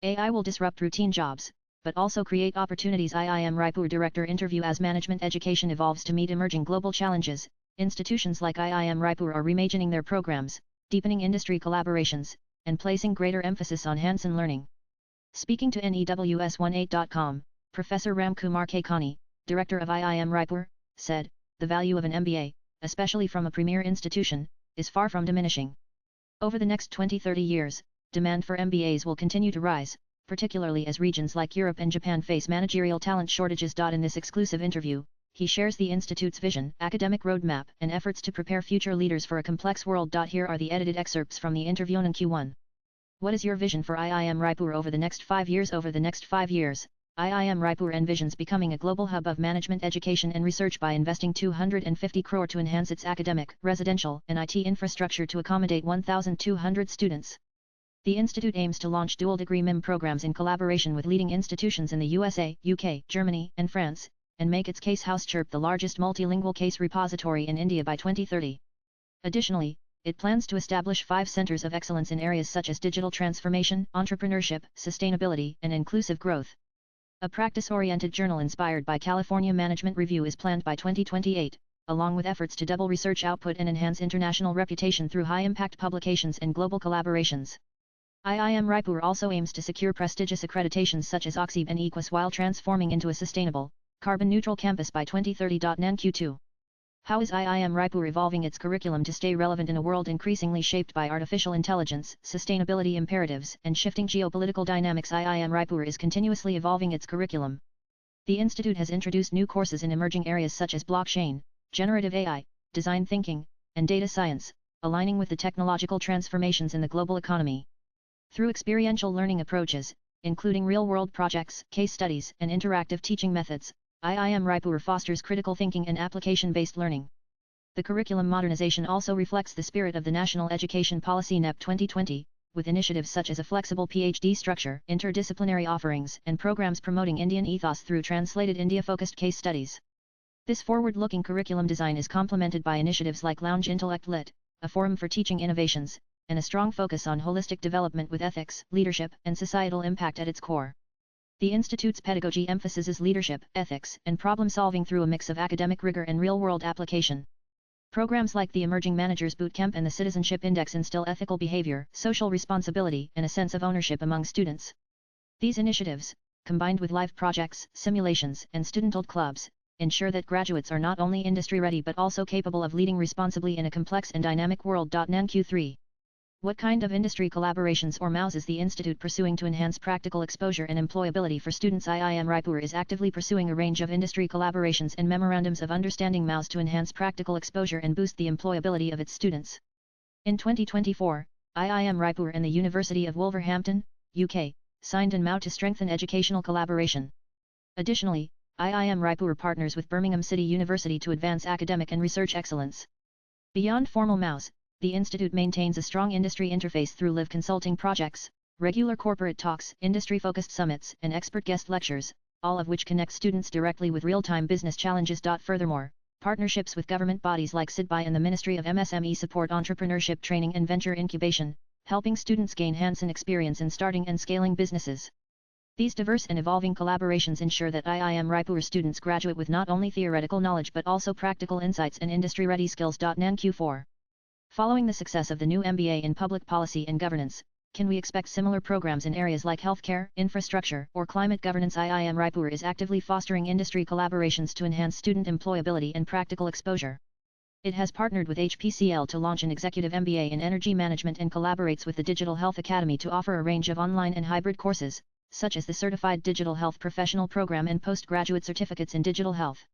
AI will disrupt routine jobs, but also create opportunities. IIM Raipur Director interview. As management education evolves to meet emerging global challenges, institutions like IIM Raipur are reimagining their programs, deepening industry collaborations, and placing greater emphasis on hands-on learning. Speaking to NEWS18.com, Professor Ramkumar Kekani, Director of IIM Raipur, said, "The value of an MBA, especially from a premier institution, is far from diminishing. Over the next 20-30 years, demand for MBAs will continue to rise, particularly as regions like Europe and Japan face managerial talent shortages." In this exclusive interview, he shares the Institute's vision, academic roadmap, and efforts to prepare future leaders for a complex world. Here are the edited excerpts from the interview in Q1. What is your vision for IIM Raipur over the next 5 years? Over the next 5 years, IIM Raipur envisions becoming a global hub of management education and research by investing 250 crore to enhance its academic, residential, and IT infrastructure to accommodate 1,200 students. The institute aims to launch dual degree MIM programs in collaboration with leading institutions in the USA, UK, Germany, and France, and make its case house Chirp the largest multilingual case repository in India by 2030. Additionally, it plans to establish 5 centers of excellence in areas such as digital transformation, entrepreneurship, sustainability, and inclusive growth. A practice-oriented journal inspired by California Management Review is planned by 2028, along with efforts to double research output and enhance international reputation through high-impact publications and global collaborations. IIM Raipur also aims to secure prestigious accreditations such as OXIB and EQUIS while transforming into a sustainable, carbon-neutral campus by 2030. Q2. How is IIM Raipur evolving its curriculum to stay relevant in a world increasingly shaped by artificial intelligence, sustainability imperatives, and shifting geopolitical dynamics? IIM Raipur is continuously evolving its curriculum. The institute has introduced new courses in emerging areas such as blockchain, generative AI, design thinking, and data science, aligning with the technological transformations in the global economy. Through experiential learning approaches, including real-world projects, case studies, and interactive teaching methods, IIM Raipur fosters critical thinking and application-based learning. The curriculum modernization also reflects the spirit of the National Education Policy NEP 2020, with initiatives such as a flexible PhD structure, interdisciplinary offerings, and programs promoting Indian ethos through translated India-focused case studies. This forward-looking curriculum design is complemented by initiatives like Lounge Intellect Lit, a forum for teaching innovations, and a strong focus on holistic development with ethics, leadership, and societal impact at its core. The Institute's pedagogy emphasizes leadership, ethics, and problem-solving through a mix of academic rigor and real-world application. Programs like the Emerging Managers Bootcamp and the Citizenship Index instill ethical behavior, social responsibility, and a sense of ownership among students. These initiatives, combined with live projects, simulations, and student-led clubs, ensure that graduates are not only industry-ready but also capable of leading responsibly in a complex and dynamic world. Q3. What kind of industry collaborations or MOUs is the Institute pursuing to enhance practical exposure and employability for students? IIM Raipur is actively pursuing a range of industry collaborations and memorandums of understanding MOUs to enhance practical exposure and boost the employability of its students. In 2024, IIM Raipur and the University of Wolverhampton, UK, signed an MOU to strengthen educational collaboration. Additionally, IIM Raipur partners with Birmingham City University to advance academic and research excellence. Beyond formal MOUs, the Institute maintains a strong industry interface through live consulting projects, regular corporate talks, industry-focused summits, and expert guest lectures, all of which connect students directly with real-time business challenges. Furthermore, partnerships with government bodies like SIDBI and the Ministry of MSME support entrepreneurship training and venture incubation, helping students gain hands-on experience in starting and scaling businesses. These diverse and evolving collaborations ensure that IIM Raipur students graduate with not only theoretical knowledge but also practical insights and industry-ready skills. Q4. Following the success of the new MBA in Public Policy and Governance, can we expect similar programs in areas like healthcare, infrastructure, or climate governance? IIM Raipur is actively fostering industry collaborations to enhance student employability and practical exposure. It has partnered with HPCL to launch an executive MBA in energy management and collaborates with the Digital Health Academy to offer a range of online and hybrid courses, such as the Certified Digital Health Professional Program and postgraduate certificates in digital health.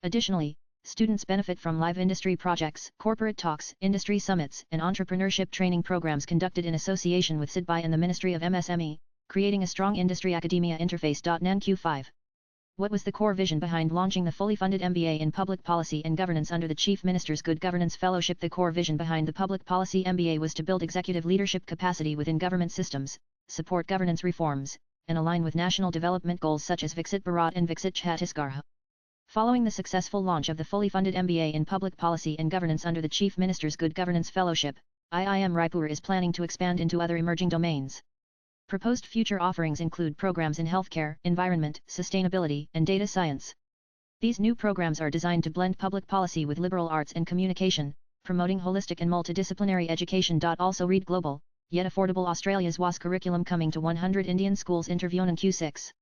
Additionally, students benefit from live industry projects, corporate talks, industry summits, and entrepreneurship training programs conducted in association with SIDBI and the Ministry of MSME, creating a strong industry-academia interface. Q5. What was the core vision behind launching the fully funded MBA in Public Policy and Governance under the Chief Minister's Good Governance Fellowship? The core vision behind the Public Policy MBA was to build executive leadership capacity within government systems, support governance reforms, and align with national development goals such as Viksit Bharat and Viksit Chhattisgarh. Following the successful launch of the fully funded MBA in Public Policy and Governance under the Chief Minister's Good Governance Fellowship, IIM Raipur is planning to expand into other emerging domains. Proposed future offerings include programs in healthcare, environment, sustainability, and data science. These new programs are designed to blend public policy with liberal arts and communication, promoting holistic and multidisciplinary education. Also read global, yet affordable Australia's WAS curriculum coming to 100 Indian schools interview in Q6.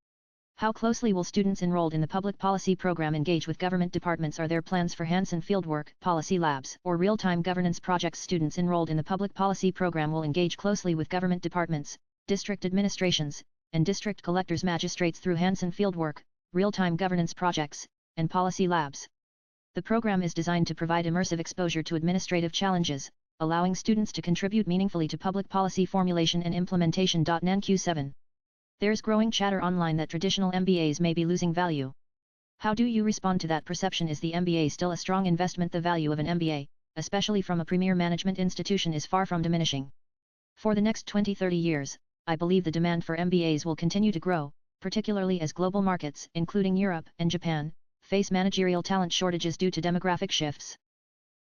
How closely will students enrolled in the public policy program engage with government departments? Are there plans for hands-on fieldwork, policy labs, or real-time governance projects? Students enrolled in the public policy program will engage closely with government departments, district administrations, and district collectors magistrates through hands-on fieldwork, real-time governance projects, and policy labs. The program is designed to provide immersive exposure to administrative challenges, allowing students to contribute meaningfully to public policy formulation and implementation. NQ7. There's growing chatter online that traditional MBAs may be losing value. How do you respond to that perception? Is the MBA still a strong investment? The value of an MBA, especially from a premier management institution, is far from diminishing. For the next 20-30 years, I believe the demand for MBAs will continue to grow, particularly as global markets, including Europe and Japan, face managerial talent shortages due to demographic shifts.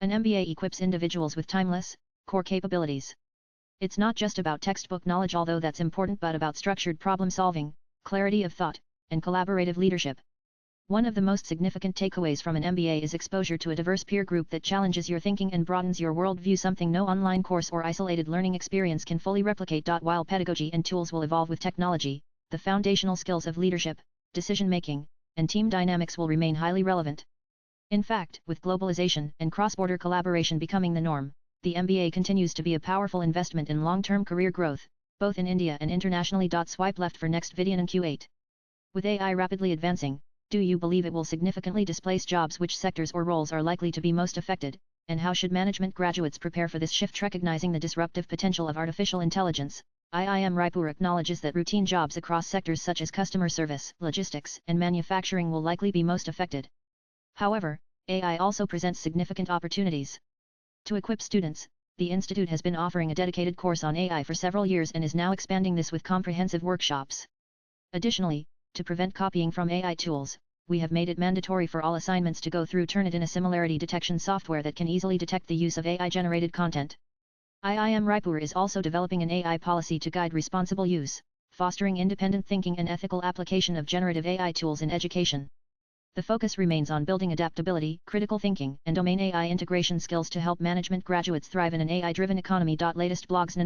An MBA equips individuals with timeless, core capabilities. It's not just about textbook knowledge, although that's important, but about structured problem solving, clarity of thought, and collaborative leadership. One of the most significant takeaways from an MBA is exposure to a diverse peer group that challenges your thinking and broadens your worldview, something no online course or isolated learning experience can fully replicate. While pedagogy and tools will evolve with technology, the foundational skills of leadership, decision-making, and team dynamics will remain highly relevant. In fact, with globalization and cross-border collaboration becoming the norm, the MBA continues to be a powerful investment in long-term career growth, both in India and internationally. Swipe left for next video in Q8. With AI rapidly advancing, do you believe it will significantly displace jobs? Which sectors or roles are likely to be most affected, and how should management graduates prepare for this shift? Recognizing the disruptive potential of artificial intelligence, IIM Raipur acknowledges that routine jobs across sectors such as customer service, logistics, and manufacturing will likely be most affected. However, AI also presents significant opportunities. To equip students, the Institute has been offering a dedicated course on AI for several years and is now expanding this with comprehensive workshops. Additionally, to prevent copying from AI tools, we have made it mandatory for all assignments to go through Turnitin, a similarity detection software that can easily detect the use of AI-generated content. IIM Raipur is also developing an AI policy to guide responsible use, fostering independent thinking and ethical application of generative AI tools in education. The focus remains on building adaptability, critical thinking, and domain AI integration skills to help management graduates thrive in an AI-driven economy. Latest blogs.